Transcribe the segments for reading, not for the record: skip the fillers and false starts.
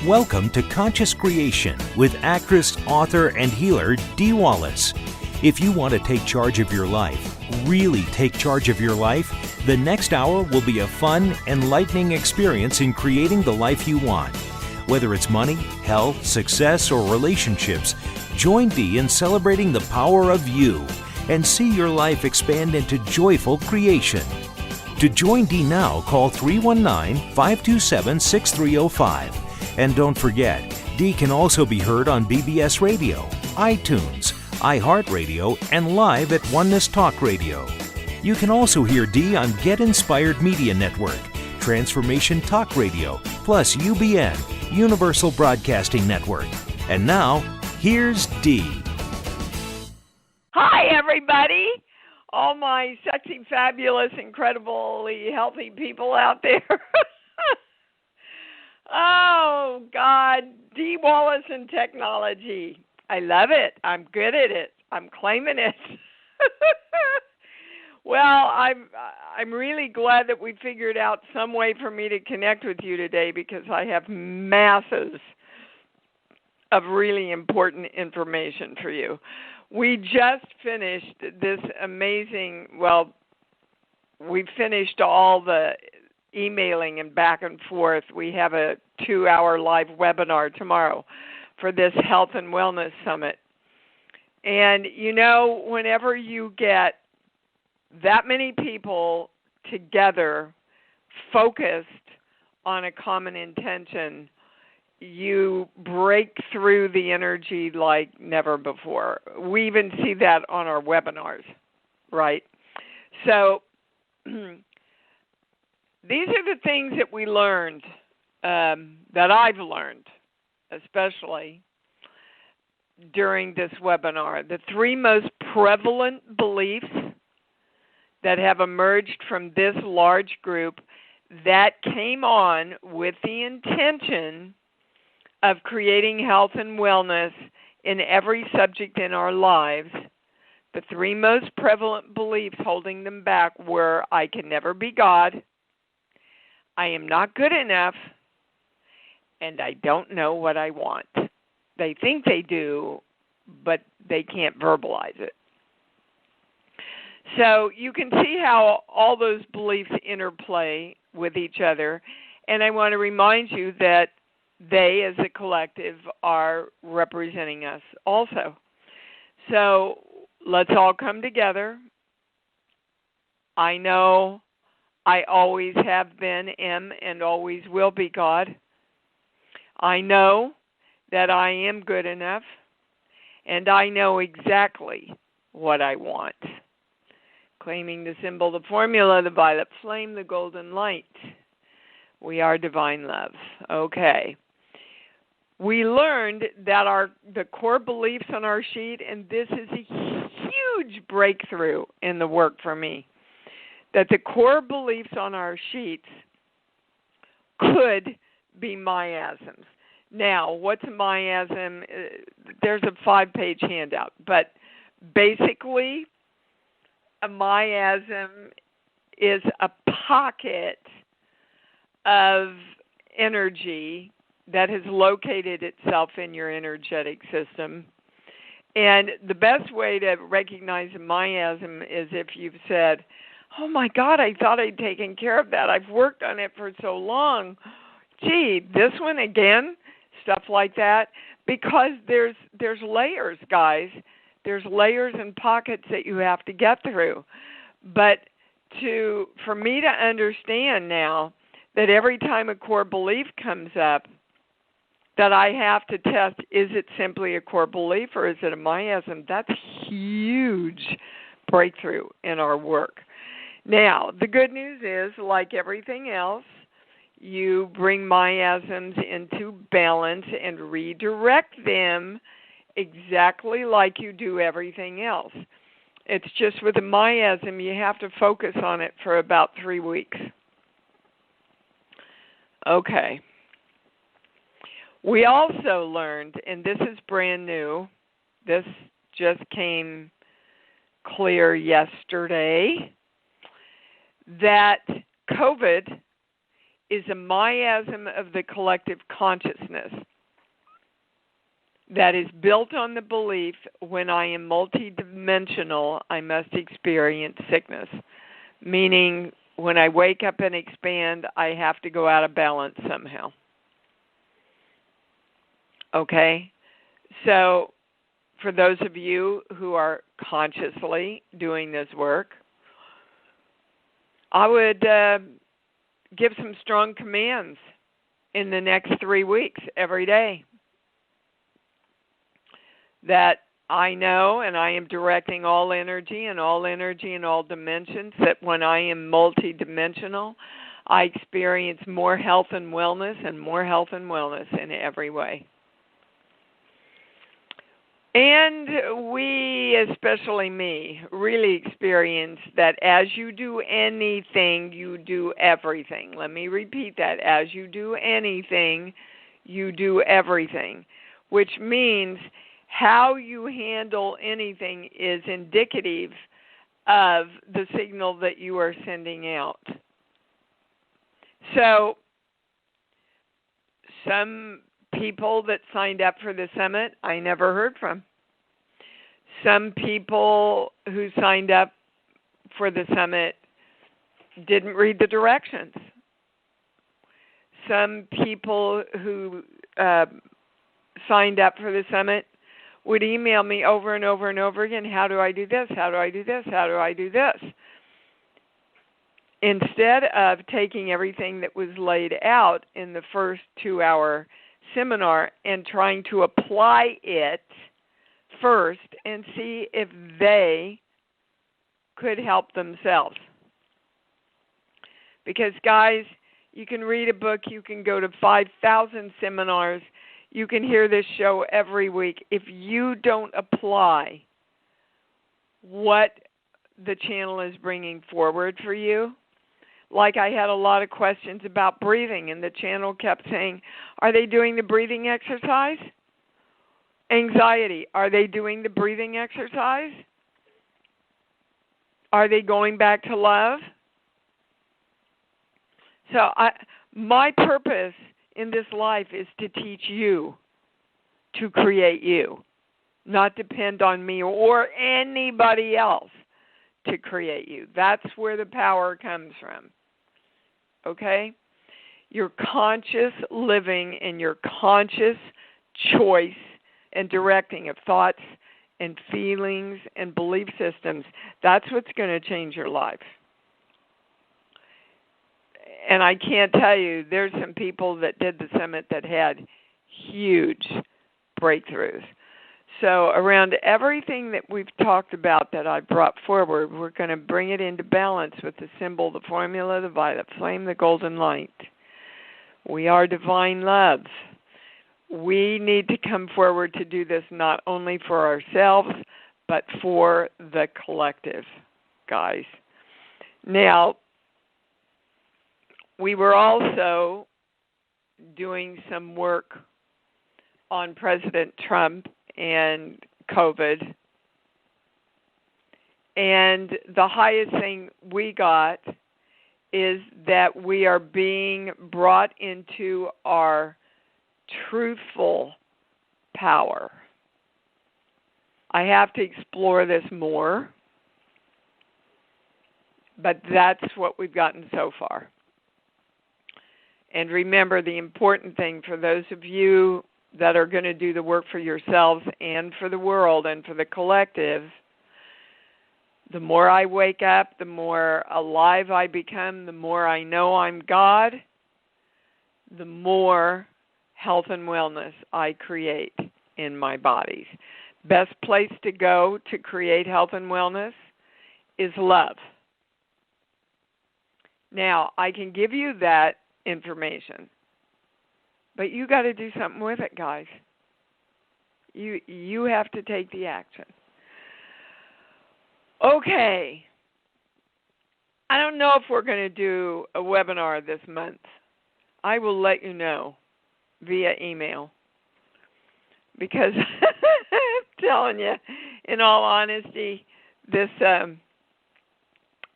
Welcome to Conscious Creation with actress, author, and healer Dee Wallace. If you want to take charge of your life, really take charge of your life, the next hour will be a fun, enlightening experience in creating the life you want. Whether it's money, health, success, or relationships, join Dee in celebrating the power of you and see your life expand into joyful creation. To join Dee now, call 319-527-6305. And don't forget, Dee can also be heard on BBS Radio, iTunes, iHeartRadio, and live at Oneness Talk Radio. You can also hear Dee on Get Inspired Media Network, Transformation Talk Radio, plus UBN, Universal Broadcasting Network. And now, here's Dee. Hi, everybody. All my sexy, fabulous, incredibly healthy people out there. Oh, God. Dee Wallace and technology. I love it. I'm good at it. I'm claiming it. Well, I'm really glad that we figured out some way for me to connect with you today because I have masses of really important information for you. We just finished this amazing, we finished all the emailing and back and forth. We have a 2-hour live webinar tomorrow for this Health and Wellness Summit. And, you know, whenever you get that many people together, focused on a common intention, you break through the energy like never before. We even see that on our webinars, right? So these are the things that we learned, that I've learned, especially during this webinar. The 3 most prevalent beliefs that have emerged from this large group that came on with the intention of creating health and wellness in every subject in our lives. The 3 most prevalent beliefs holding them back were, I can never be God, I am not good enough, and I don't know what I want. They think they do, but they can't verbalize it. So you can see how all those beliefs interplay with each other, and I want to remind you that they, as a collective, are representing us also. So let's all come together. I know I always have been, am, and always will be God. I know that I am good enough, and I know exactly what I want. Claiming the symbol, the formula, the violet flame, the golden light. We are divine love. Okay. We learned that the core beliefs on our sheet, and this is a huge breakthrough in the work for me, that the core beliefs on our sheets could be miasms. Now, what's a miasm? There's a 5-page handout, but basically a miasm is a pocket of energy that has located itself in your energetic system. And the best way to recognize a miasm is if you've said, oh my God, I thought I'd taken care of that. I've worked on it for so long. Gee, this one again? Stuff like that. Because there's layers, guys. There's layers and pockets that you have to get through. But for me to understand now that every time a core belief comes up, that I have to test, is it simply a core belief or is it a miasm? That's a huge breakthrough in our work. Now, the good news is, like everything else, you bring miasms into balance and redirect them exactly like you do everything else. It's just with a miasm, you have to focus on it for about 3 weeks. Okay. We also learned, and this is brand new, this just came clear yesterday, that COVID is a miasm of the collective consciousness that is built on the belief when I am multidimensional, I must experience sickness. Meaning, when I wake up and expand, I have to go out of balance somehow. Okay? So, for those of you who are consciously doing this work, I would give some strong commands in the next 3 weeks, every day, that I know, and I am directing all energy in all dimensions, that when I am multidimensional, I experience more health and wellness in every way. And we, especially me, really experience that as you do anything, you do everything. Let me repeat that. As you do anything, you do everything, which means how you handle anything is indicative of the signal that you are sending out. So, some people that signed up for the summit, I never heard from. Some people who signed up for the summit didn't read the directions. Some people who signed up for the summit would email me over and over and over again, how do I do this? How do I do this? How do I do this? Instead of taking everything that was laid out in the first 2-hour seminar and trying to apply it first and see if they could help themselves. Because, guys, you can read a book, you can go to 5,000 seminars, you can hear this show every week. If you don't apply what the channel is bringing forward for you, like I had a lot of questions about breathing, and the channel kept saying, are they doing the breathing exercise? Anxiety, are they doing the breathing exercise? Are they going back to love? So my purpose in this life is to teach you to create you, not depend on me or anybody else to create you. That's where the power comes from. Okay? Your conscious living and your conscious choice and directing of thoughts and feelings and belief systems, that's what's going to change your life. And I can't tell you, there's some people that did the summit that had huge breakthroughs. So around everything that we've talked about that I brought forward, we're going to bring it into balance with the symbol, the formula, the violet flame, the golden light. We are divine love. We need to come forward to do this not only for ourselves, but for the collective, guys. Now, we were also doing some work on President Trump and COVID. And the highest thing we got is that we are being brought into our truthful power. I have to explore this more, but that's what we've gotten so far. And remember, the important thing for those of you that are going to do the work for yourselves and for the world and for the collective, the more I wake up, the more alive I become, the more I know I'm God, the more health and wellness I create in my bodies. Best place to go to create health and wellness is love. Now, I can give you that information, but you got to do something with it, guys. You have to take the action. Okay. I don't know if we're going to do a webinar this month. I will let you know via email, because I'm telling you, in all honesty, this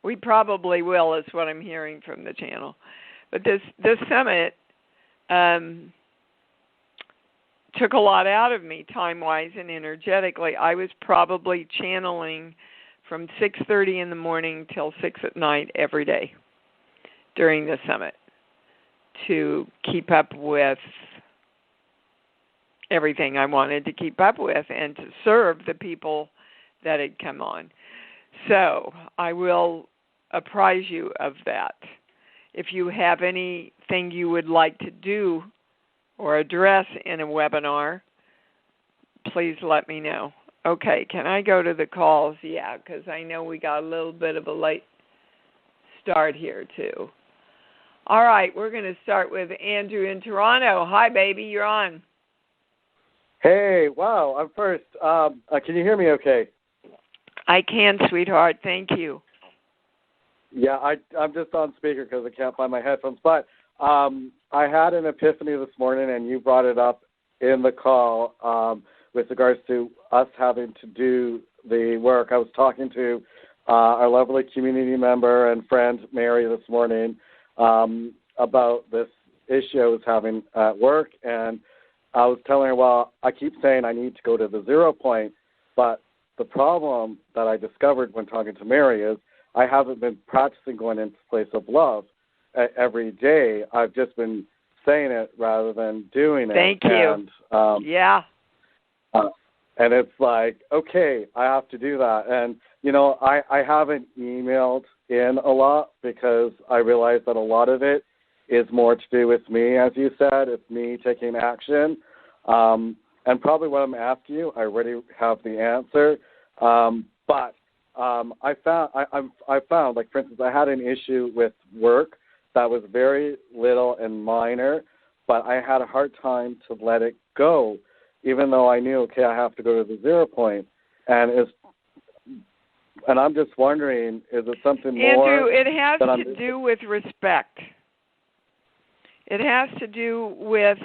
we probably will, is what I'm hearing from the channel. But this summit took a lot out of me time-wise and energetically. I was probably channeling from 6:30 in the morning till 6 at night every day during the summit to keep up with everything I wanted to keep up with and to serve the people that had come on. So I will apprise you of that. If you have anything you would like to do or address in a webinar, please let me know. Okay, can I go to the calls? Yeah, because I know we got a little bit of a late start here, too. All right, we're going to start with Andrew in Toronto. Hi, baby, you're on. Hey, wow, I'm first. Can you hear me okay? I can, sweetheart. Thank you. Yeah, I'm just on speaker because I can't find my headphones. But I had an epiphany this morning, and you brought it up in the call with regards to us having to do the work. I was talking to our lovely community member and friend, Mary, this morning about this issue I was having at work, and I was telling her, well, I keep saying I need to go to the 0 point, but the problem that I discovered when talking to Mary is I haven't been practicing going into a place of love every day. I've just been saying it rather than doing it. Thank you. And, yeah. And it's like, okay, I have to do that. And, you know, I haven't emailed in a lot because I realize that a lot of it is more to do with me, as you said. It's me taking action. And probably what I'm asking you, I already have the answer. But I found, like, for instance, I had an issue with work that was very little and minor, but I had a hard time to let it go, even though I knew, okay, I have to go to the 0 point. And I'm just wondering, is it something more? Andrew, it has to do with respect. It has to do with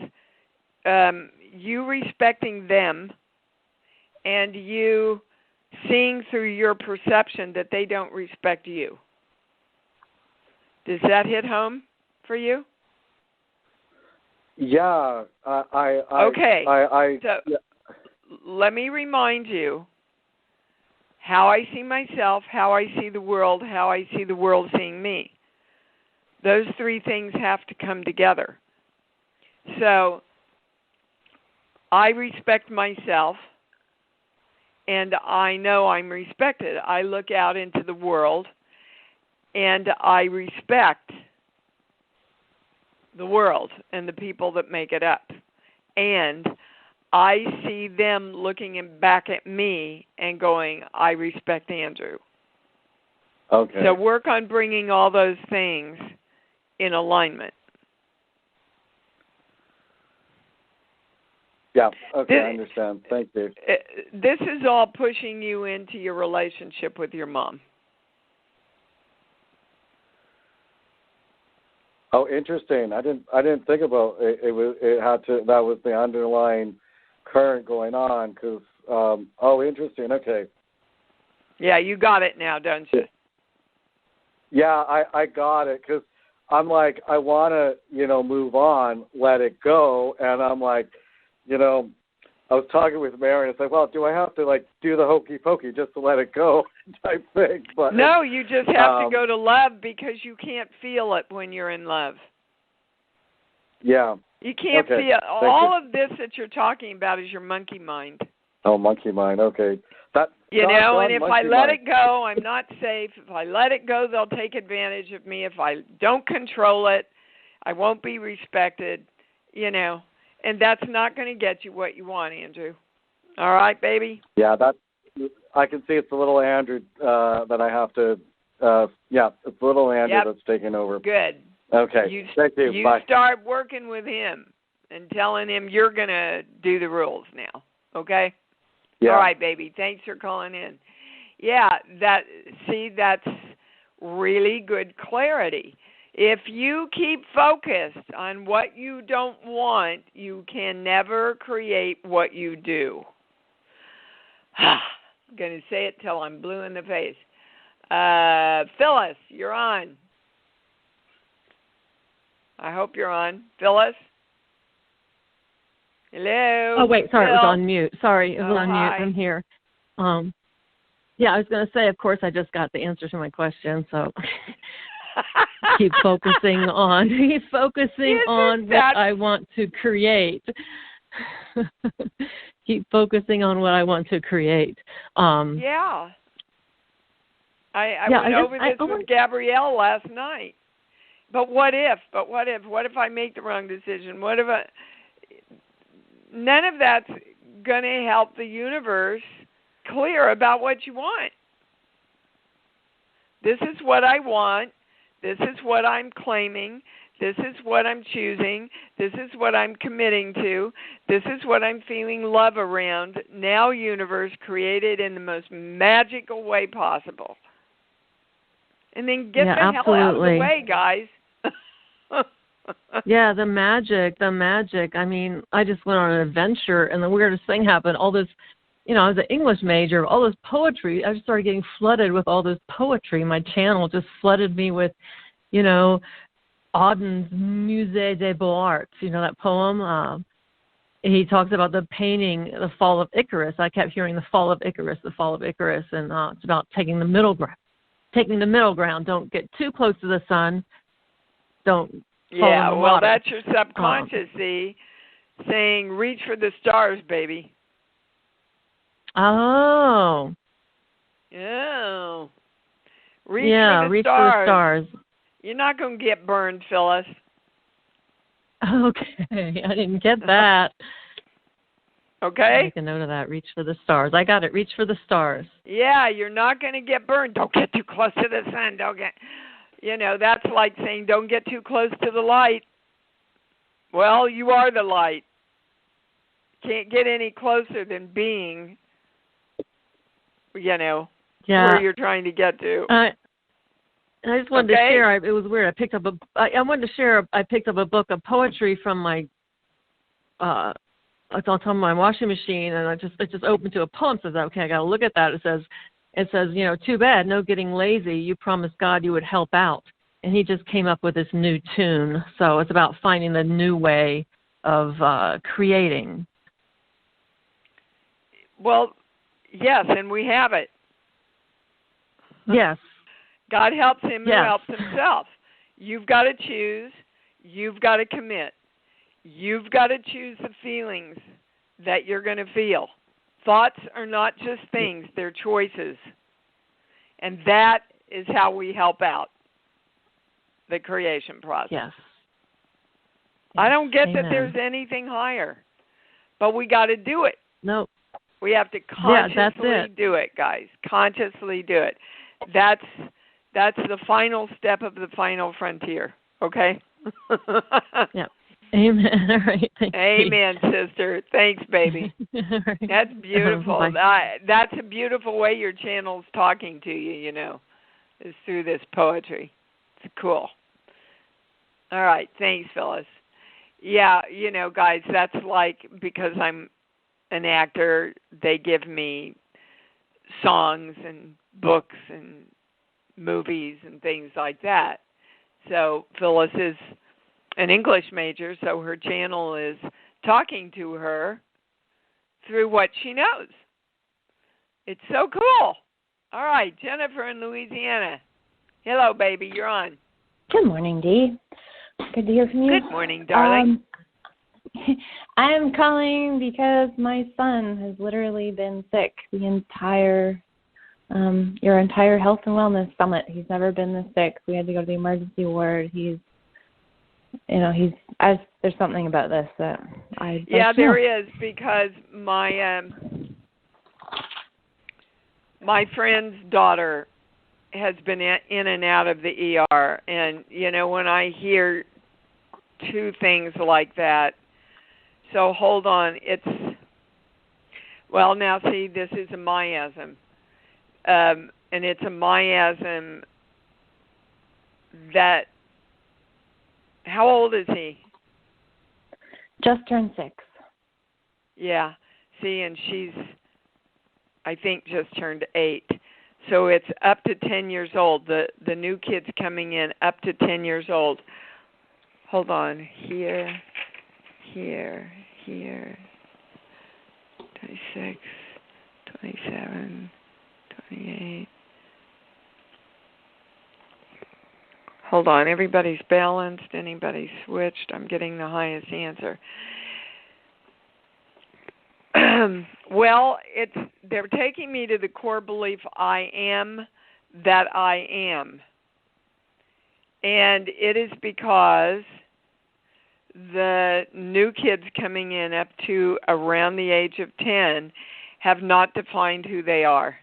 you respecting them and you seeing through your perception that they don't respect you. Does that hit home for you? Yeah. Okay. So yeah. let me remind you how I see myself, how I see the world, how I see the world seeing me. Those three things have to come together. So I respect myself, and I know I'm respected. I look out into the world, and I respect the world and the people that make it up. And I see them looking back at me and going, I respect Andrew. Okay. So work on bringing all those things in alignment. Yeah, okay, I understand. Thank you. This is all pushing you into your relationship with your mom. Oh, interesting. I didn't think about it. That was the underlying current going on. Because interesting. Okay. Yeah, you got it now, don't you? Yeah, I got it. Because I'm like, I want to, move on, let it go, and I'm like, I was talking with Mary, and it's like, well, do I have to do the hokey pokey just to let it go type thing? But no, you just have to go to love because you can't feel it when you're in love. Yeah. You can't feel all of this that you're talking about is your monkey mind. Oh, monkey mind. Okay. And if I let it go, I'm not safe. If I let it go, they'll take advantage of me. If I don't control it, I won't be respected, And that's not going to get you what you want, Andrew. All right, baby? Yeah, I can see it's a little Andrew that I have to, it's a little Andrew that's taking over. Good. Okay, thank you. You Bye. start working with him and telling him you're going to do the rules now, okay? Yeah. All right, baby. Thanks for calling in. Yeah, that's really good clarity. If you keep focused on what you don't want, you can never create what you do. I'm going to say it till I'm blue in the face. Phyllis, you're on. I hope you're on. Phyllis? Hello? Oh, wait, sorry, Phil? it was on mute. Sorry, it was on mute. Hi. I'm here. Yeah, I was going to say, of course, I just got the answer to my question, so keep focusing on what I want to create. Keep focusing on what I want to create. Yeah. I went over this with Gabrielle last night. But what if? What if I make the wrong decision? What if none of that's going to help the universe clear about what you want. This is what I want. This is what I'm claiming. This is what I'm choosing. This is what I'm committing to. This is what I'm feeling love around. Now, universe, create it in the most magical way possible. And then get the hell out of the way, guys. Yeah, the magic. I mean, I just went on an adventure, and the weirdest thing happened. All this, I was an English major, all this poetry. I just started getting flooded with all this poetry. My channel just flooded me with, Auden's Musée des Beaux-Arts, that poem. He talks about the painting, the Fall of Icarus. I kept hearing the Fall of Icarus, and it's about taking the middle ground. Don't get too close to the sun. Don't. Yeah, well, that's your subconscious, saying, reach for the stars, baby. Oh. Oh. Reach for the stars. You're not going to get burned, Phyllis. Okay, I didn't get that. Okay? Make a note of that. Reach for the stars. I got it. Reach for the stars. Yeah, you're not going to get burned. Don't get too close to the sun. That's like saying don't get too close to the light. Well, you are the light. Can't get any closer than being, where you're trying to get to. And I just wanted to share. It was weird. I picked up I picked up a book of poetry from my on top of my washing machine, and it just opened to a poem. Says, okay, I got to look at that. It says, too bad, no getting lazy. You promised God you would help out, and he just came up with this new tune. So it's about finding the new way of creating. Well, yes, and we have it. Yes. God helps him who helps himself. You've got to choose. You've got to commit. You've got to choose the feelings that you're going to feel. Thoughts are not just things, they're choices. And that is how we help out the creation process. Yes. I don't get that there's anything higher, but we got to do it. Nope. We have to consciously do it, guys. Consciously do it. That's the final step of the final frontier, okay? Yep. Amen. All right. Amen, sister. Thanks, baby. Right. That's beautiful. That's a beautiful way your channel's talking to you, is through this poetry. It's cool. All right. Thanks, Phyllis. Yeah, guys, that's like, because I'm an actor, they give me songs and books and movies and things like that. So Phyllis is an English major, so her channel is talking to her through what she knows. It's so cool. All right, Jennifer in Louisiana. Hello, baby. You're on. Good morning, Dee. Good to hear from you. Good morning, darling. I am calling because my son has literally been sick the entire your entire health and wellness summit. He's never been this sick. We had to go to the emergency ward. There's something about this that I don't there know. is, because my friend's daughter has been in and out of the ER, and when I hear two things like that, so hold on, now see, this is a miasm. And it's a miasm that, how old is he? Just turned 6. Yeah. See, and she's, I think, just turned 8. So it's up to 10 years old. The new kid's coming in up to 10 years old. hold on, here, 26, 27, 28. Hold on, everybody's balanced, anybody's switched. I'm getting the highest answer. Well, they're taking me to the core belief, I am that I am. And it is because the new kids coming in up to around the age of 10 have not defined who they are.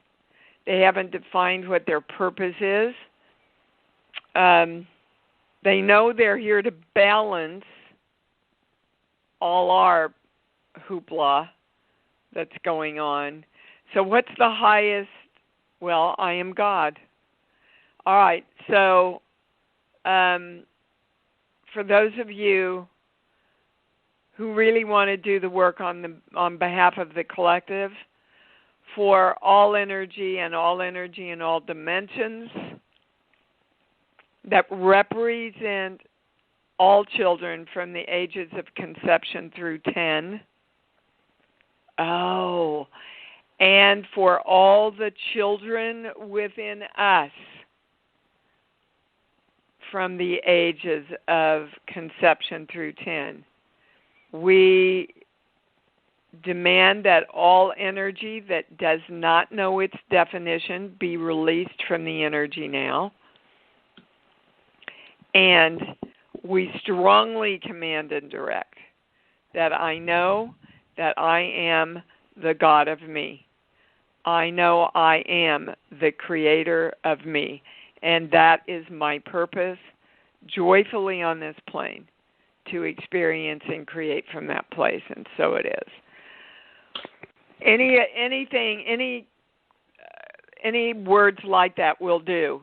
They haven't defined what their purpose is. They know they're here to balance all our hoopla that's going on. So what's the highest? Well, I am God. All right, so for those of you who really want to do the work on behalf of the collective, for all energy and all dimensions that represent all children from the ages of conception through 10. Oh, and for all the children within us from the ages of conception through 10. We demand that all energy that does not know its definition be released from the energy now. And we strongly command and direct that I know that I am the God of me. I know I am the creator of me. And that is my purpose joyfully on this plane, to experience and create from that place. And so it is. Any words like that will do.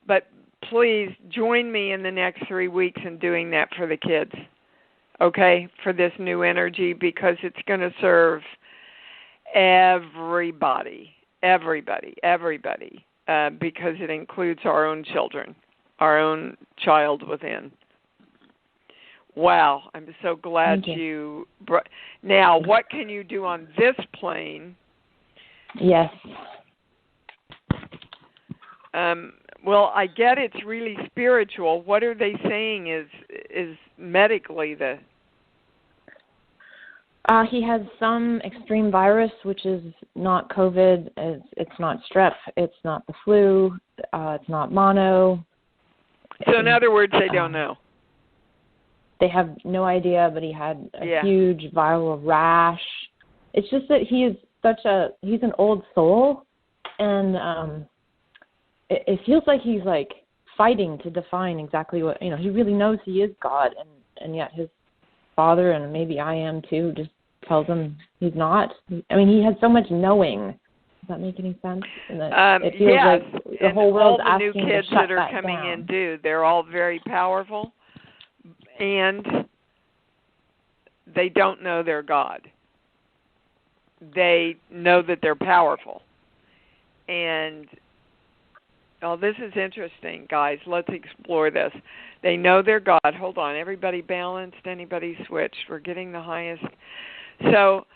But please join me in the next 3 weeks in doing that for the kids, okay, for this new energy, because it's going to serve everybody, because it includes our own children, our own child within. Wow, I'm so glad you brought. Now, what can you do on this plane? Yes. Well, I get it's really spiritual. What are they saying is medically the? He has some extreme virus, which is not COVID. It's not strep. It's not the flu. It's not mono. So in other words, they don't know. They have no idea, but he had a huge viral rash. It's just that he's an old soul, and it feels like he's like fighting to define exactly what, he really knows he is God, and yet his father, and maybe I am too, just tells him he's not. I mean, he has so much knowing. Does that make any sense? And it feels like the whole world's asking all the new kids to shut that are coming down. in do. They're all very powerful, and they don't know they're God. They know that they're powerful. And this is interesting, guys. Let's explore this. They know they're God. Hold on. Everybody balanced? Anybody switched? We're getting the highest. So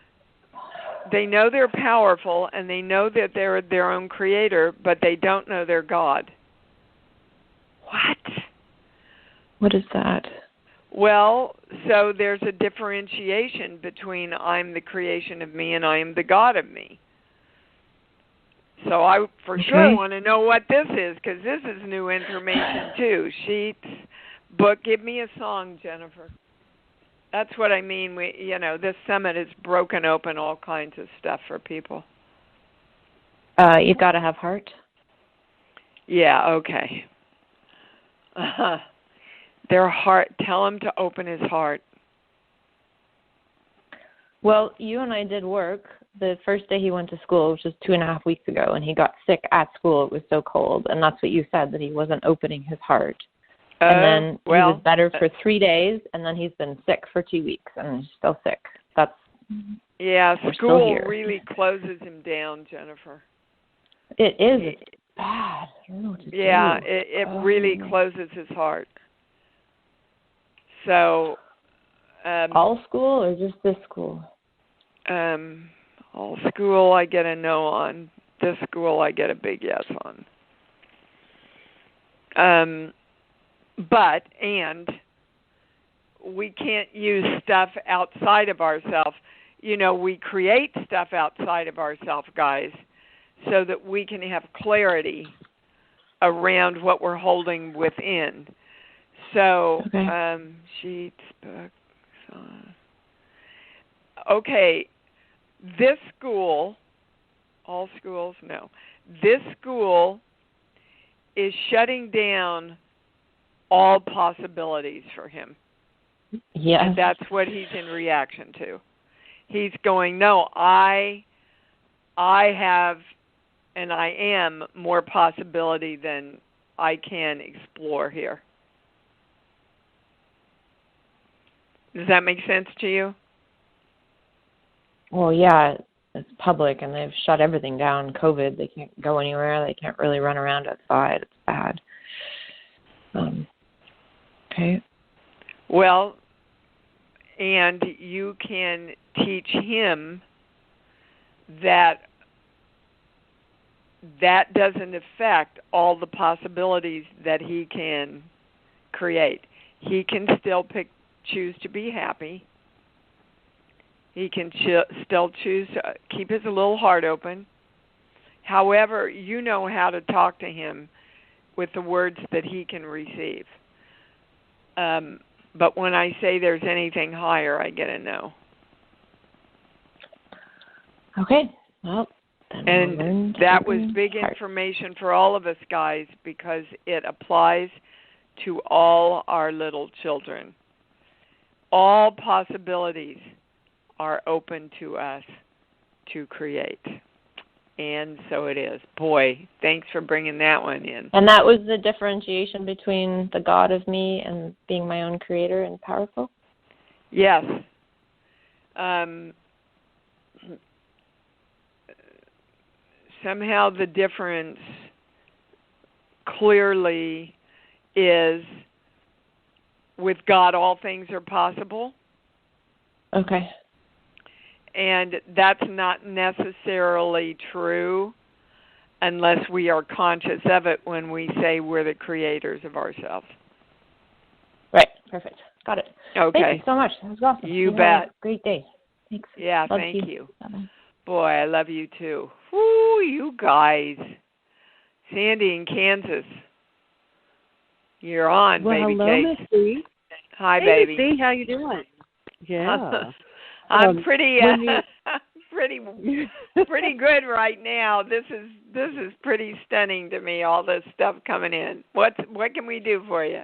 they know they're powerful, and they know that they're their own creator, but they don't know they're God. What? What is that? Well, so there's a differentiation between I'm the creation of me and I am the God of me. So I for sure want to know what this is, because this is new information too. Sheets, book. Give me a song, Jennifer. That's what I mean. This summit has broken open all kinds of stuff for people. You've got to have heart. Yeah. Okay. Their heart. Tell him to open his heart. Well, you and I did work the first day he went to school, which was 2.5 weeks ago, and he got sick at school. It was so cold, and that's what you said, that he wasn't opening his heart. And then he was better for 3 days, and then he's been sick for 2 weeks, and he's still sick. School really closes him down, Jennifer. It is. It's bad. I don't know what to do. It really closes his heart. So, all school or just this school? all school I get a no on. This school I get a big yes on. And we can't use stuff outside of ourselves. You know, we create stuff outside of ourselves, guys, so that we can have clarity around what we're holding within. So, Okay. sheets, books. Okay, this school, all schools, no. This school is shutting down all possibilities for him. Yes. And that's what he's in reaction to. He's going, no, I have and I am more possibility than I can explore here. Does that make sense to you? Well, yeah, it's public and they've shut everything down. COVID, they can't go anywhere. They can't really run around outside. It's bad. Okay. Well, and you can teach him that doesn't affect all the possibilities that he can create. He can still choose to be happy. He can still choose to keep his little heart open. However, you know how to talk to him with the words that he can receive. But when I say there's anything higher, I get a no. Okay. Well, then and that was big information for all of us, guys, because it applies to all our little children. All possibilities are open to us to create. And so it is. Boy, thanks for bringing that one in. And that was the differentiation between the God of me and being my own creator and powerful? Yes. Somehow the difference clearly is with God all things are possible. Okay. And that's not necessarily true unless we are conscious of it when we say we're the creators of ourselves. Right. Perfect. Got it. Okay. Thank you so much. That was awesome. You bet. Great day. Thanks. Yeah, love thank you. Bye-bye. Boy, I love you too. Woo, you guys. Sandy in Kansas. You're on, baby hello, cake. Missy. Hi, hey, baby. Missy, how you doing? Yeah. I'm pretty pretty you... pretty good right now. This is pretty stunning to me, all this stuff coming in. What can we do for you?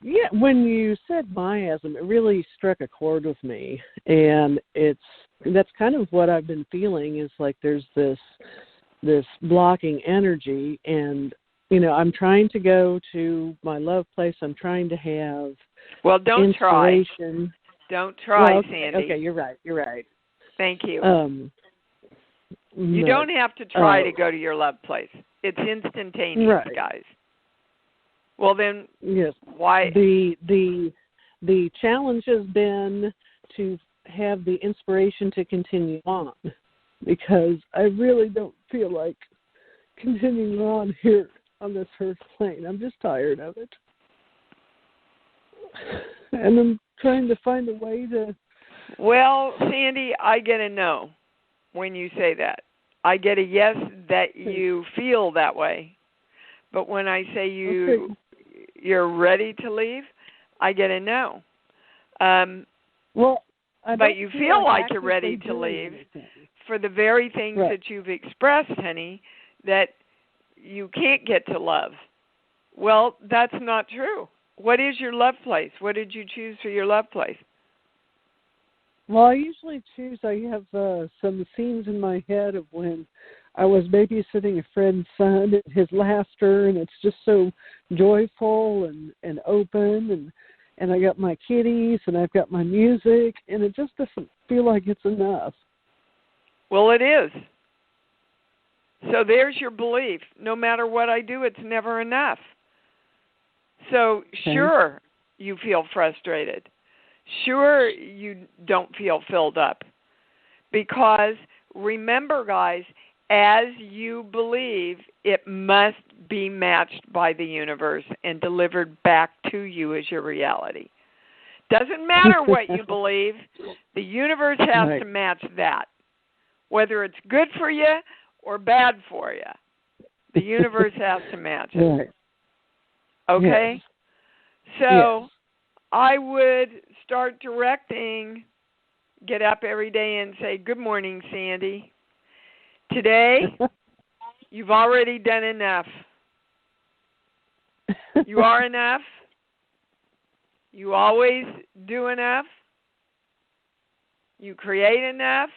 Yeah, when you said miasm, it really struck a chord with me, and that's kind of what I've been feeling is like there's this blocking energy, and I'm trying to go to my love place. I'm trying to have don't try. Don't try, well, okay, Sandy. Okay, you're right. Thank you. You don't have to try to go to your love place. It's instantaneous, right. Guys. Well then, yes. Why? The challenge has been to have the inspiration to continue on, because I really don't feel like continuing on here on this earth plane. I'm just tired of it, and I'm trying to find a way to... Well, Sandy, I get a no when you say that. I get a yes that you feel that way. But when I say you're ready to leave, I get a no. But you feel like you're ready to leave for the very things that you've expressed, honey, that you can't get to love. Well, that's not true. What is your love place? What did you choose for your love place? Well, I usually I have some scenes in my head of when I was babysitting a friend's son and his laughter, and it's just so joyful and open, and I got my kitties and I've got my music, and it just doesn't feel like it's enough. Well, it is. So there's your belief. No matter what I do, it's never enough. So sure, you feel frustrated. Sure, you don't feel filled up. Because remember, guys, as you believe, it must be matched by the universe and delivered back to you as your reality. Doesn't matter what you believe, the universe has to match that. Whether it's good for you or bad for you, the universe has to match it. Right. Okay? Yes. So Yes. I would start directing, get up every day and say, good morning, Sandy. Today, you've already done enough. You are enough. You always do enough. You create enough.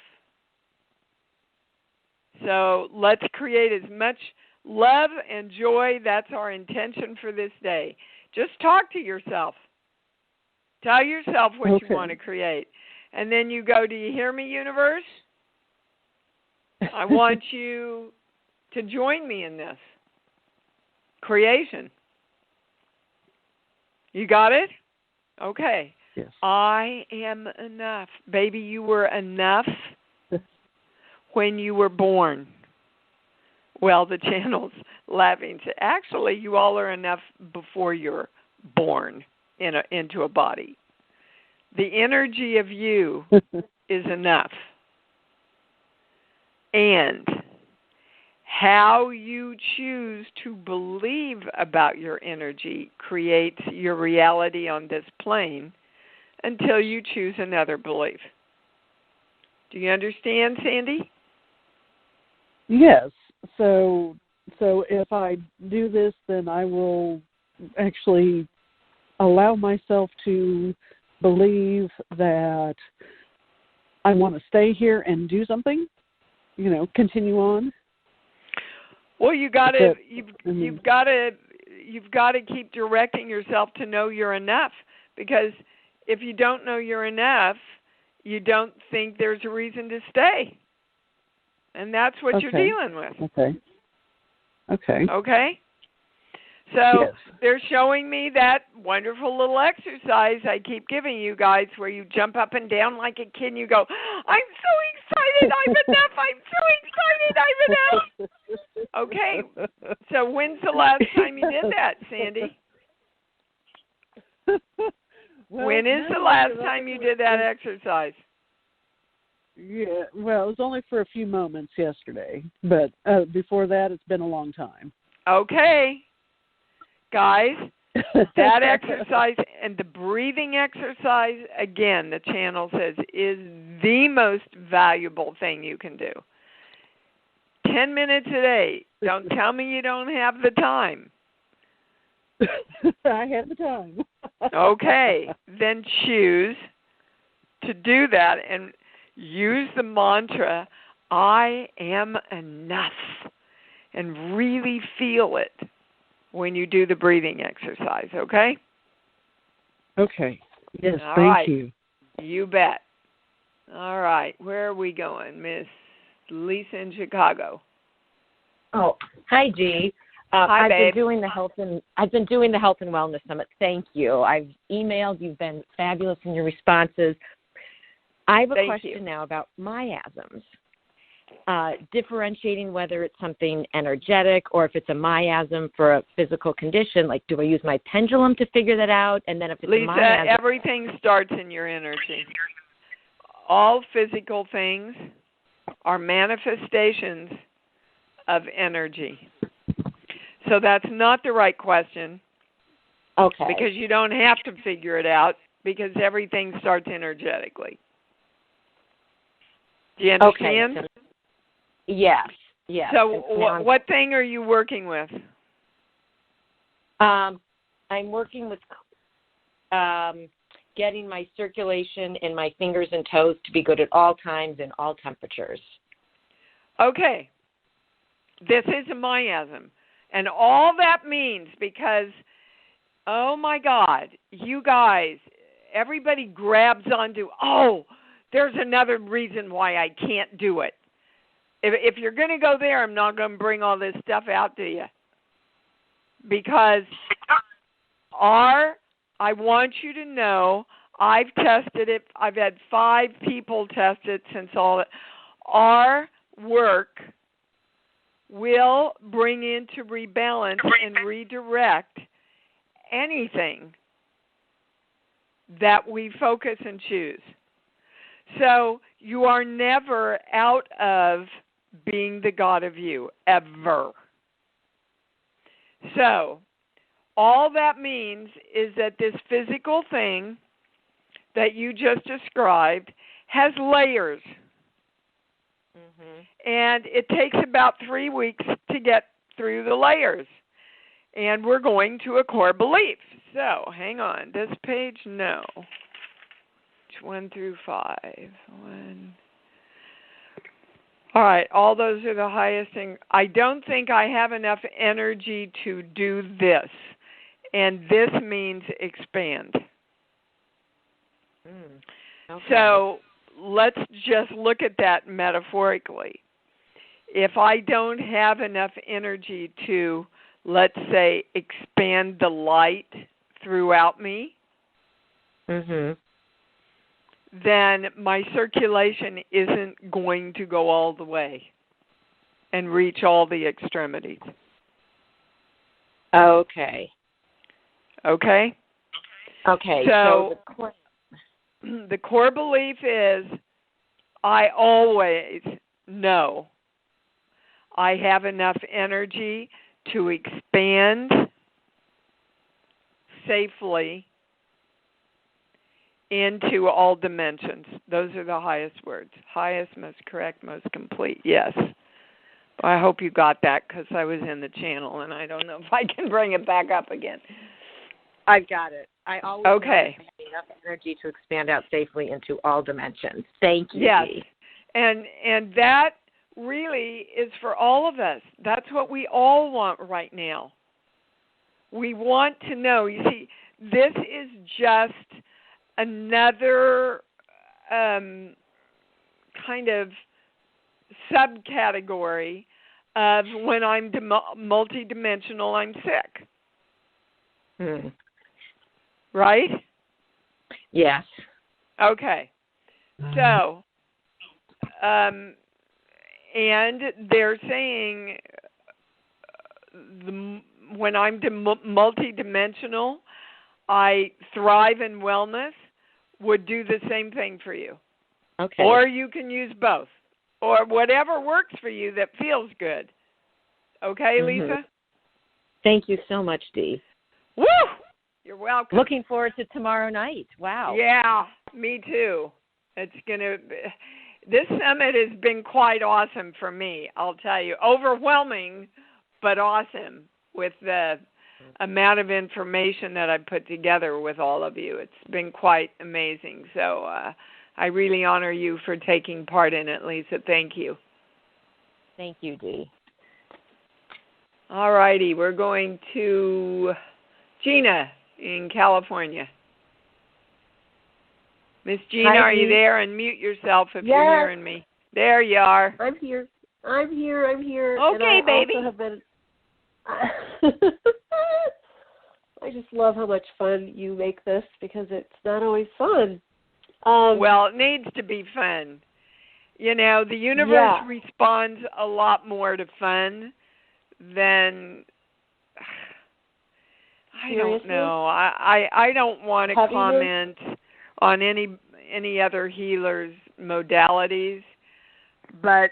So let's create as much love and joy. That's our intention for this day. Just talk to yourself. Tell yourself what you want to create. And then you go, do you hear me, universe? I want you to join me in this creation. You got it? Okay. Yes. I am enough. Baby, you were enough when you were born. Well, the channel's laughing. Actually, you all are enough before you're born into a body. The energy of you is enough. And how you choose to believe about your energy creates your reality on this plane until you choose another belief. Do you understand, Sandy? Yes. So if I do this, then I will actually allow myself to believe that I want to stay here and do something, continue on. Well, you've got to keep directing yourself to know you're enough, because if you don't know you're enough, you don't think there's a reason to stay. And that's what you're dealing with. Okay? So they're showing me that wonderful little exercise I keep giving you guys where you jump up and down like a kid and you go, I'm so excited, I'm enough, I'm so excited, I'm enough. Okay, so when's the last time you did that, Sandy? When is the last time you did that exercise? Yeah, well, it was only for a few moments yesterday, but before that, it's been a long time. Okay. Guys, that exercise and the breathing exercise, again, the channel says, is the most valuable thing you can do. 10 minutes a day. Don't tell me you don't have the time. I have the time. Okay, then choose to do that and use the mantra, I am enough, and really feel it when you do the breathing exercise, okay? Okay. Yes, All thank right. you. You bet. All right, where are we going? Miss Lisa in Chicago. Oh, hi, Dee. Hi, I've babe. been doing the health and wellness summit. Thank you. I've emailed. You've been fabulous in your responses. I have a question now about miasms. Differentiating whether it's something energetic or if it's a miasm for a physical condition. Like, do I use my pendulum to figure that out? And then if it's Lisa, a miasm, everything starts in your energy. All physical things are manifestations of energy. So that's not the right question. Okay. Because you don't have to figure it out, because everything starts energetically. Do you understand? Okay. Yes. So what thing are you working with? I'm working with getting my circulation in my fingers and toes to be good at all times and all temperatures. Okay. This is a miasm. And all that means, because, oh my God, you guys, everybody grabs onto, there's another reason why I can't do it. If you're going to go there, I'm not going to bring all this stuff out to you. Because our I want you to know I've tested it. I've had 5 people test it since all that. Our work will bring into rebalance and redirect anything that we focus and choose. So you are never out of being the God of you, ever. So all that means is that this physical thing that you just described has layers. Mm-hmm. And it takes about 3 weeks to get through the layers. And we're going to a core belief. So, hang on. This page, no. 1 through 5. 1. All right. All those are the highest thing. I don't think I have enough energy to do this. And this means expand. Okay. So, let's just look at that metaphorically. If I don't have enough energy to, let's say, expand the light throughout me, then my circulation isn't going to go all the way and reach all the extremities. Okay. Okay? Okay. So the core belief is I always know I have enough energy to expand safely into all dimensions. Those are the highest words. Highest, most correct, most complete. Yes. I hope you got that because I was in the channel and I don't know if I can bring it back up again. I've got it. I always have enough energy to expand out safely into all dimensions. Thank you. Yes. And that really is for all of us. That's what we all want right now. We want to know. You see, this is just another kind of subcategory of when I'm multidimensional, I'm sick. Right? Yes. Okay. So, and they're saying when I'm multidimensional, I thrive in wellness, would do the same thing for you. Okay. Or you can use both. Or whatever works for you that feels good. Okay, Lisa? Thank you so much, Dee. Woo! You're welcome. Looking forward to tomorrow night. Wow. Yeah, me too. It's going to be... This summit has been quite awesome for me, I'll tell you. Overwhelming, but awesome with the amount of information that I put together with all of you. It's been quite amazing. So I really honor you for taking part in it, Lisa. Thank you. Thank you, Dee. All righty. We're going to Gina in California. Miss Gina, Hi, are you Dee. there? Unmute yourself if you're hearing me. There you are. I'm here. Okay, and I baby. Also have been... I just love how much fun you make this because it's not always fun. Well, it needs to be fun. You know, the universe responds a lot more to fun than... I don't know. I don't want to comment on any other healers' modalities, but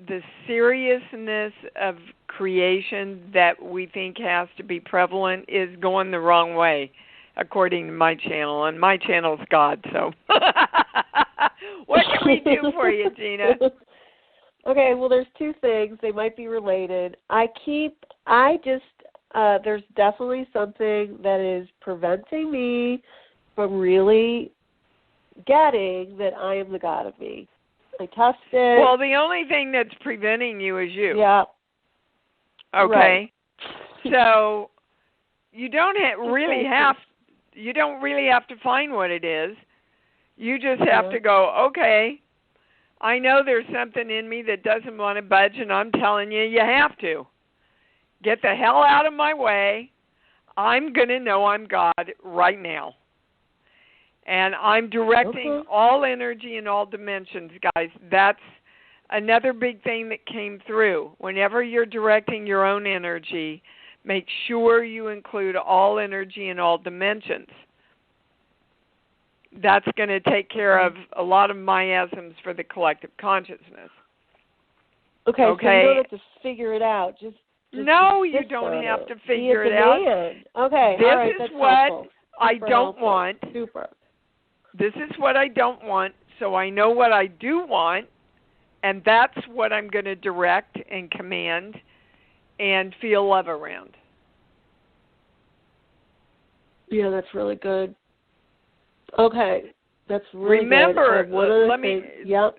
the seriousness of creation that we think has to be prevalent is going the wrong way, according to my channel, and my channel's God, so what can we do for you, Gina? Okay, well, there's 2 things. They might be related. There's definitely something that is preventing me from really getting that I am the God of me. I tested. Well, the only thing that's preventing you is you. Yeah. Okay. Right. So you don't really have to find what it is. You just have to go, okay, I know there's something in me that doesn't want to budge, and I'm telling you, you have to. Get the hell out of my way. I'm going to know I'm God right now. And I'm directing all energy in all dimensions, guys. That's another big thing that came through. Whenever you're directing your own energy, make sure you include all energy in all dimensions. That's going to take care of a lot of miasms for the collective consciousness. Okay, so you don't have to figure it out. Just no, you don't have to figure it out. Okay, this all right, is that's what helpful. I Super don't helpful. want. Super. This is what I don't want, so I know what I do want, and that's what I'm going to direct and command and feel love around. Yeah, that's really good. Okay, that's really remember, good.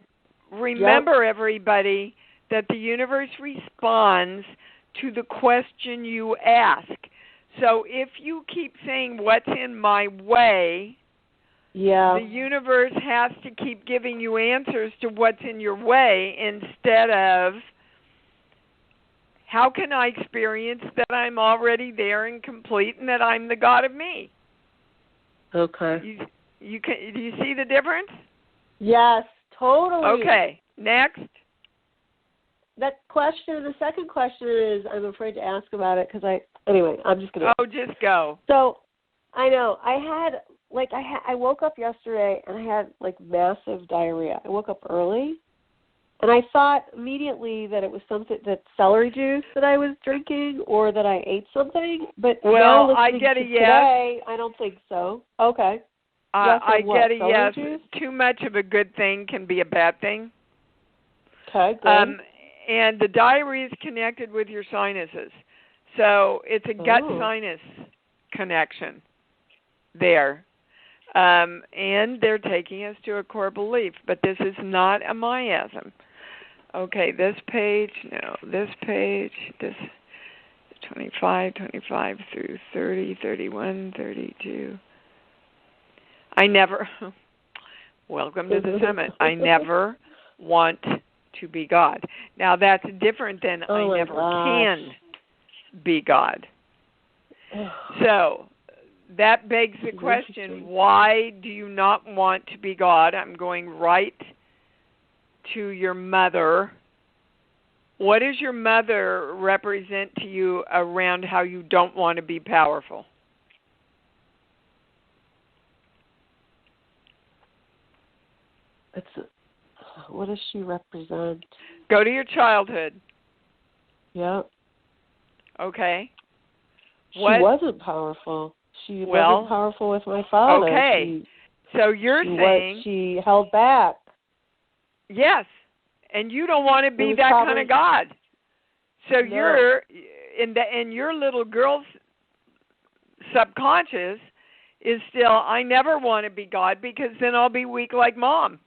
Remember, everybody, that the universe responds to the question you ask. So if you keep saying, what's in my way, the universe has to keep giving you answers to what's in your way instead of, how can I experience that I'm already there and complete and that I'm the God of me? Okay. Do you see the difference? Yes, totally. Okay, next. The second question is, I'm afraid to ask about it because anyway, I'm just going to. Oh, just go. So, I know, I woke up yesterday and I had massive diarrhea. I woke up early and I thought immediately that it was that celery juice that I was drinking or that I ate something. But now I get a yes. Today, I don't think so. Okay. Yes, I get a yes. Juice? Too much of a good thing can be a bad thing. Okay, good. And the diarrhea is connected with your sinuses. So it's a gut sinus connection there. And they're taking us to a core belief. But this is not a miasm. Okay, this page, 25 through 30, 31, 32. Welcome to the summit. I never want to be God. Now that's different than I never can be God. So that begs the question, why do you not want to be God? I'm going right to your mother. What does your mother represent to you around how you don't want to be powerful? What does she represent? Go to your childhood. Yep. Okay. She wasn't powerful. She wasn't powerful with my father. Okay. So you're saying she held back. Yes. And you don't want to be that kind of God. So you're in your little girl's subconscious is still, I never want to be God because then I'll be weak like Mom.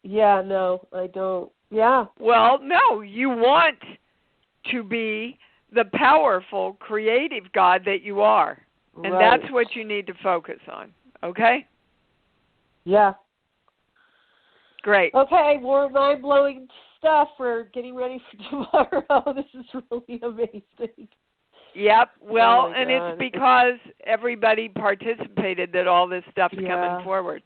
Yeah, no, I don't. Yeah. Well, no, you want to be the powerful, creative God that you are. And that's what you need to focus on. Okay? Yeah. Great. Okay, more mind-blowing stuff for getting ready for tomorrow. This is really amazing. Yep. Well, and it's because everybody participated that all this stuff's coming forward.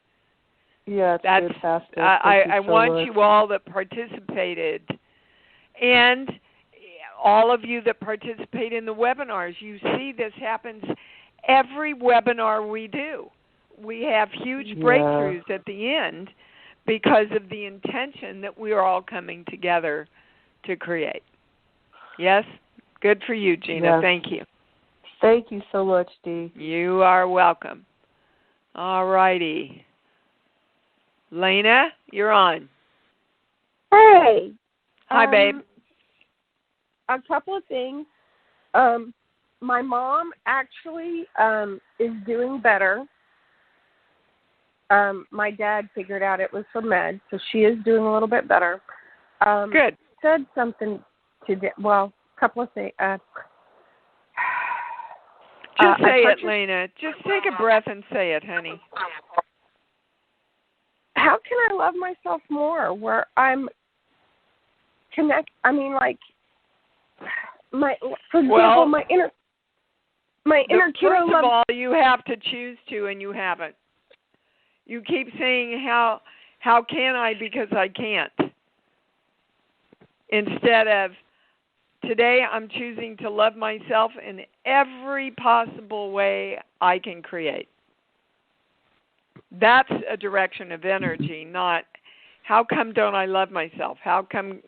Yeah, that's fantastic. I want you all that participated, and all of you that participate in the webinars. You see this happens every webinar we do. We have huge breakthroughs at the end because of the intention that we are all coming together to create. Yes? Good for you, Gina. Yes. Thank you. Thank you so much, Dee. You are welcome. All righty. Lena, you're on. Hey. Hi, babe. A couple of things. My mom actually is doing better. My dad figured out it was from meds, so she is doing a little bit better. Good. Said something today. Well, a couple of things. Just say it, Lena. Just take a breath and say it, honey. How can I love myself more where I'm for example, my inner My inner kiddo First of all, you have to choose to, and you haven't. You keep saying, how can I, because I can't. Instead of, today I'm choosing to love myself in every possible way I can create. That's a direction of energy, not how come don't I love myself? How come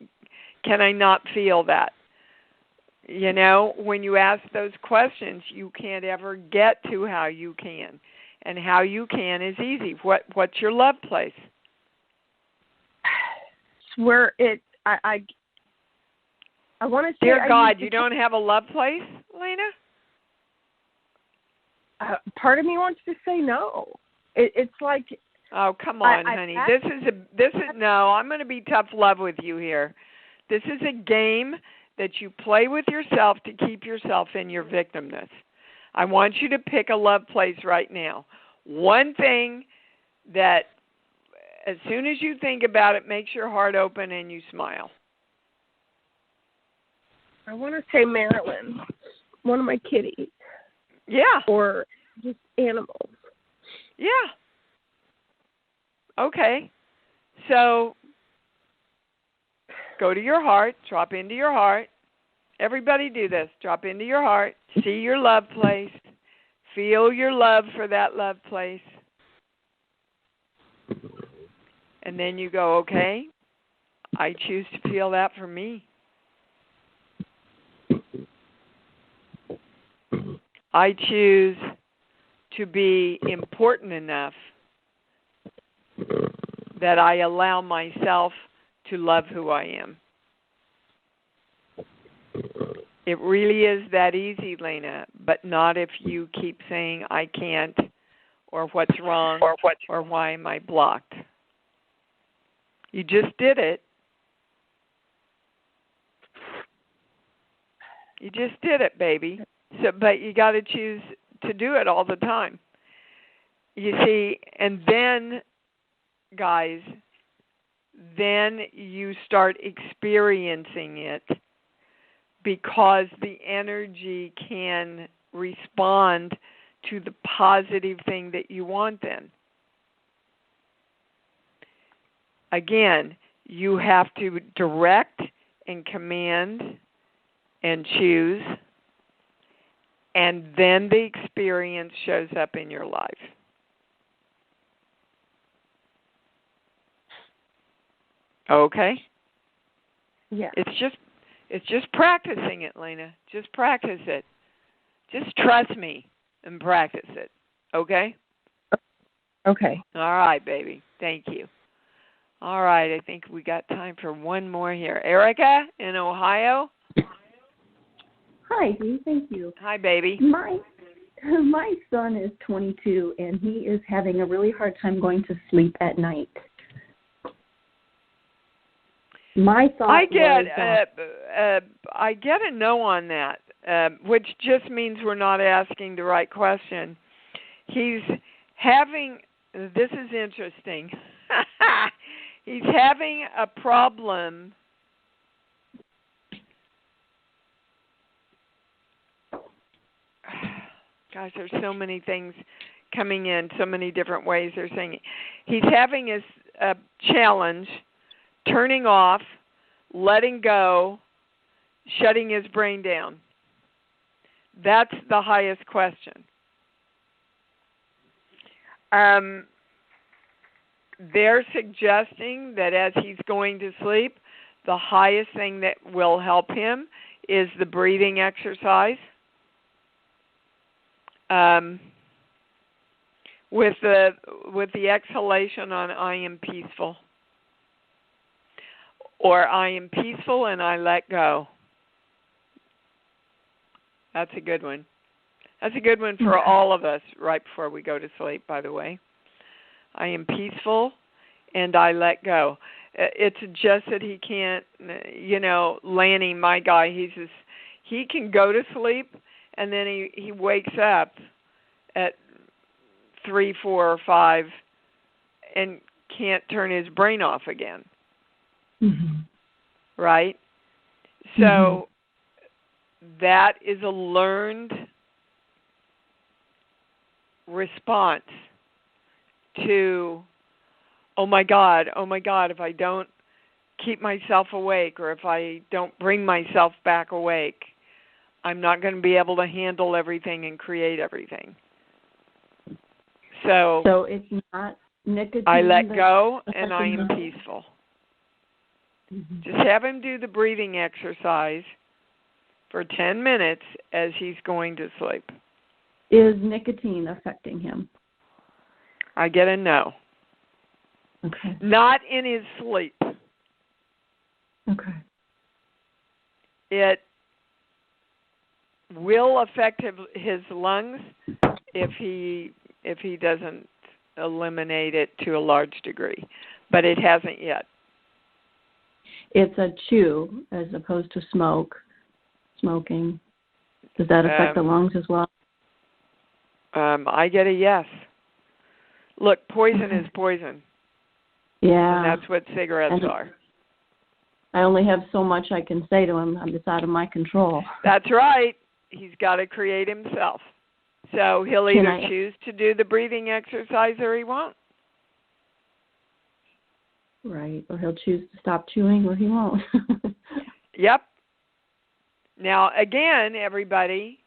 can I not feel that? You know, when you ask those questions, you can't ever get to how you can. And how you can is easy. What's your love place? Where I want to say, dear God, you don't have a love place, Lena? Part of me wants to say no. It's like, oh, come on, honey. This is no. I'm going to be tough love with you here. This is a game that you play with yourself to keep yourself in your victimness. I want you to pick a love place right now. One thing that, as soon as you think about it, makes your heart open and you smile. I want to say Marilyn, one of my kitties. Yeah. Or just animals. Yeah. Okay. So go to your heart, drop into your heart. Everybody do this. Drop into your heart. See your love place. Feel your love for that love place. And then you go, okay, I choose to feel that for me. I choose to be important enough that I allow myself to love who I am. It really is that easy, Lena, but not if you keep saying I can't, or what's wrong, or why am I blocked. You just did it. You just did it, baby. So, but you got to choose to do it all the time. You see, and then, guys, then you start experiencing it because the energy can respond to the positive thing that you want then. Again, you have to direct and command and choose, and then the experience shows up in your life. Okay? Yeah. It's just practicing it, Lena. Just practice it. Just trust me and practice it. Okay? Okay. All right, baby. Thank you. All right, I think we got time for one more here. Erica in Ohio. Hi, Dee. Thank you. Hi, baby. My son is 22, and he is having a really hard time going to sleep at night. My thought I get a no on that, which just means we're not asking the right question. He's having, this is interesting, he's having a problem gosh, there's so many things coming in, so many different ways they're saying it. He's having a challenge turning off, letting go, shutting his brain down. That's the highest question. They're suggesting that as he's going to sleep, the highest thing that will help him is the breathing exercise. With the exhalation on I am peaceful. Or I am peaceful and I let go. That's a good one. That's a good one for all of us right before we go to sleep, by the way. I am peaceful and I let go. It suggests that he can't, Lanny, my guy, he can go to sleep and then he wakes up at 3, 4, or 5 and can't turn his brain off again. Mm-hmm. Right? So that is a learned response to, oh my God, if I don't keep myself awake or if I don't bring myself back awake, I'm not going to be able to handle everything and create everything. So it's not nicotine. I let go and I am peaceful. Mm-hmm. Just have him do the breathing exercise for 10 minutes as he's going to sleep. Is nicotine affecting him? I get a no. Okay. Not in his sleep. Okay. It will affect his lungs if he doesn't eliminate it to a large degree, but it hasn't yet. It's a chew as opposed to smoking. Does that affect the lungs as well? I get a yes. Look, poison is poison. Yeah. And that's what cigarettes are. I only have so much I can say to him. It's out of my control. That's right. He's got to create himself. So he'll either choose to do the breathing exercise or he won't. Right. Or he'll choose to stop chewing or he won't. Yep. Now, again, everybody,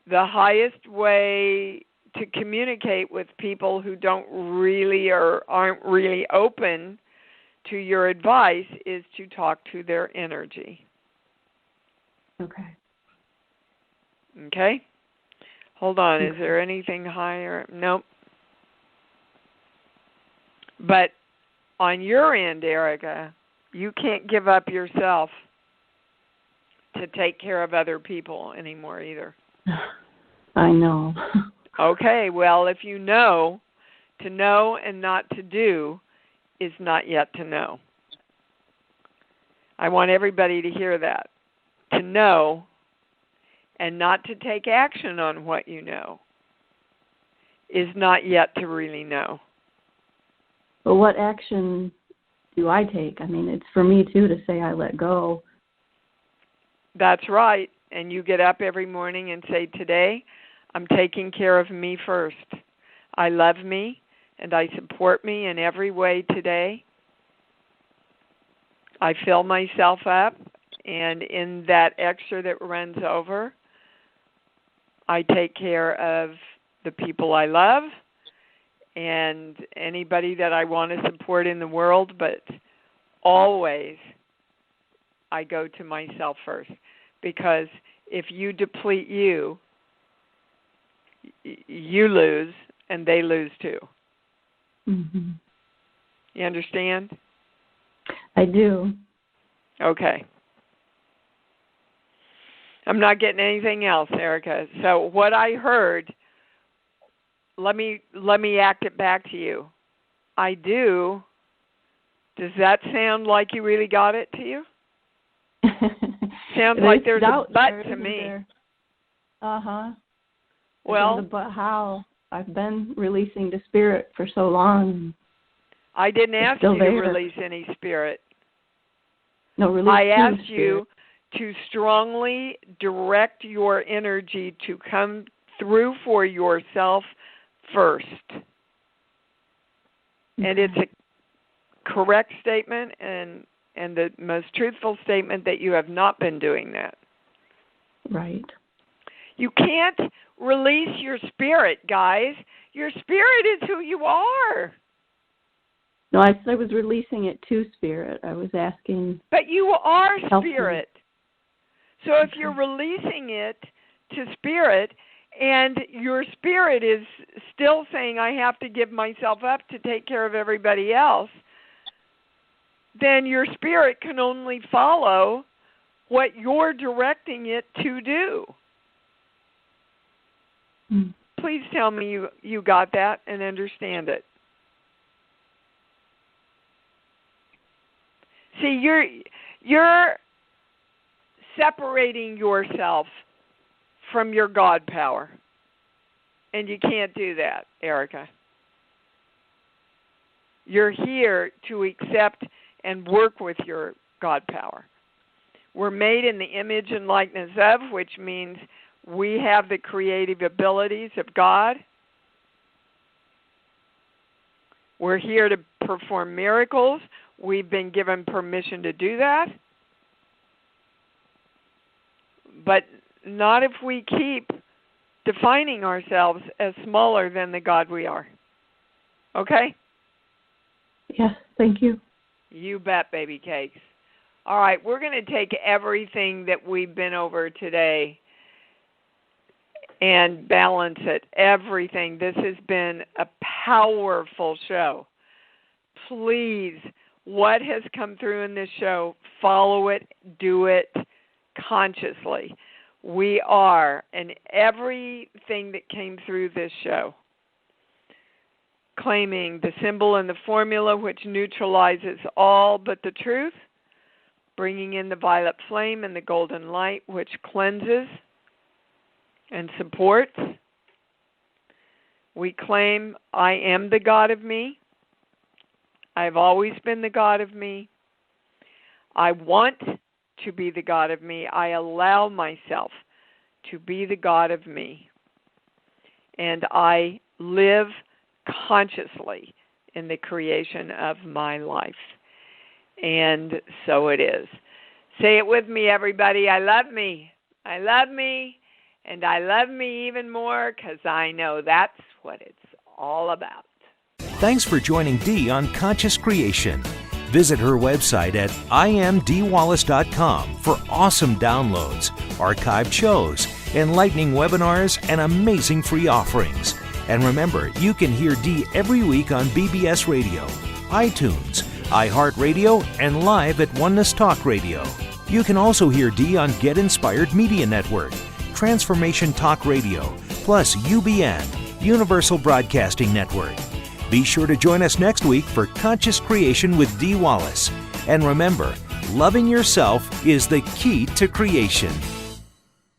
the highest way to communicate with people who don't really or aren't really open to your advice is to talk to their energy. Okay. Okay? Hold on. Is there anything higher? Nope. But on your end, Erica, you can't give up yourself to take care of other people anymore either. I know. Okay, well, if you know, to know and not to do is not yet to know. I want everybody to hear that. To know and not to take action on what you know is not yet to really know. But what action do I take? I mean, it's for me, too, to say I let go. That's right. And you get up every morning and say, today, I'm taking care of me first. I love me and I support me in every way today. I fill myself up, and in that extra that runs over, I take care of the people I love and anybody that I want to support in the world, but always I go to myself first. Because if you deplete you, you lose, and they lose too. Mm-hmm. You understand? I do. Okay. I'm not getting anything else, Erica. So what I heard, let me act it back to you. I do. Does that sound like you really got it to you? Sounds like there's a but to me. Uh-huh. Well, but how? I've been releasing the spirit for so long. I didn't ask you to release any spirit. No, release. I asked you to strongly direct your energy to come through for yourself first. Okay. And it's a correct statement and the most truthful statement that you have not been doing that. Right. You can't release your spirit, guys. Your spirit is who you are. No, I was releasing it to spirit. I was asking. But you are spirit. So if you're releasing it to spirit and your spirit is still saying, I have to give myself up to take care of everybody else, then your spirit can only follow what you're directing it to do. Please tell me you got that and understand it. See, you're separating yourself from your God power. And you can't do that, Erica. You're here to accept and work with your God power. We're made in the image and likeness of, which means we have the creative abilities of God. We're here to perform miracles. We've been given permission to do that. But not if we keep defining ourselves as smaller than the God we are. Okay? Yes, thank you. You bet, baby cakes. All right, we're going to take everything that we've been over today and balance it. Everything. This has been a powerful show. Please, what has come through in this show, follow it, do it consciously. We are, and everything that came through this show, claiming the symbol and the formula which neutralizes all but the truth, bringing in the violet flame and the golden light which cleanses and supports. We claim, I am the God of me. I've always been the God of me. I want to be the God of me. I allow myself to be the God of me. And I live consciously in the creation of my life. And so it is. Say it with me, everybody. I love me. I love me. And I love me even more because I know that's what it's all about. Thanks for joining Dee on Conscious Creation. Visit her website at imdwallace.com for awesome downloads, archived shows, enlightening webinars, and amazing free offerings. And remember, you can hear Dee every week on BBS Radio, iTunes, iHeartRadio, and live at Oneness Talk Radio. You can also hear Dee on Get Inspired Media Network, Transformation Talk Radio, plus UBN, Universal Broadcasting Network. Be sure to join us next week for Conscious Creation with Dee Wallace. And remember, loving yourself is the key to creation.